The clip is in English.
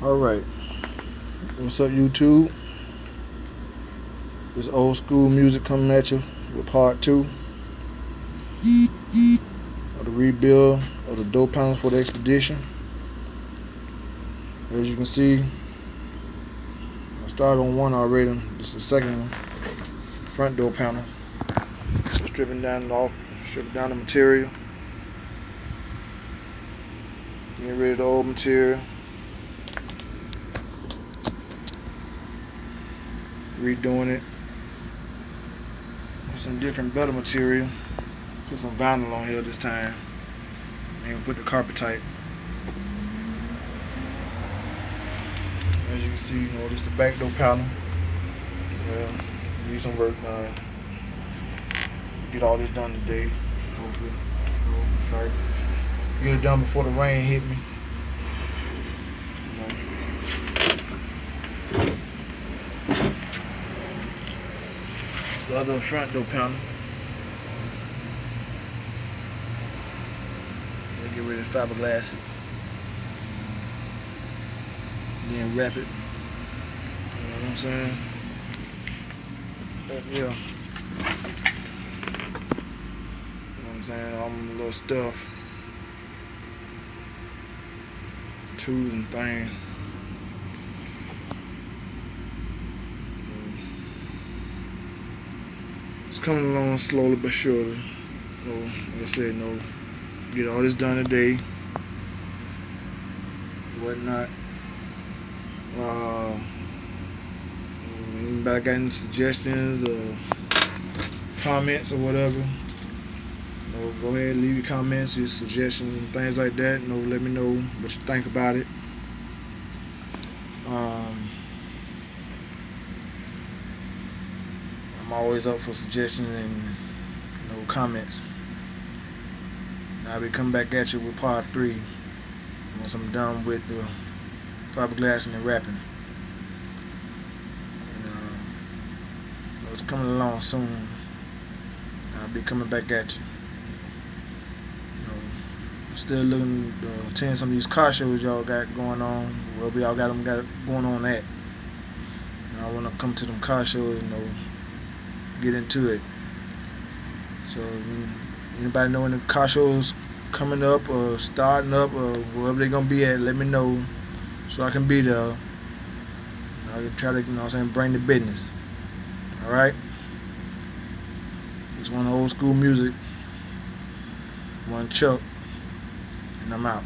Alright, what's up YouTube? This old school music coming at you with part 2 of the rebuild of the door panels for the expedition. As you can see, I started on one already. This is the second one, front door panel. Stripping down the material. Getting rid of the old material. Redoing it with some different better material. Put some vinyl on here this time. And put the carpet type. As you can see, this is the back door panel. Need some work done. Get all this done today. Hopefully. Try to get it done before the rain hit me. The other front door panel. Get rid of the fiberglass. Then wrap it. You know what I'm saying? Yeah. You know what I'm saying? All my little stuff. Tools and things. It's coming along slowly but surely. Like I said, get all this done today. Whatnot. Anybody got any suggestions or comments or whatever? Go ahead, leave your comments, your suggestions, and things like that. Let me know what you think about it. I'm always up for suggestions and comments. I'll be coming back at you with part 3 once I'm done with the fiberglass and the wrapping. It's coming along soon. I'll be coming back at you. I'm still looking to attend some of these car shows y'all got going on. Wherever y'all got going on at. I want to come to them car shows and get into it. So anybody know any car shows coming up or starting up or wherever they're gonna be at, let me know so I can be there. I can try to bring the business. Alright? It's one old school music. One Chuck, and I'm out.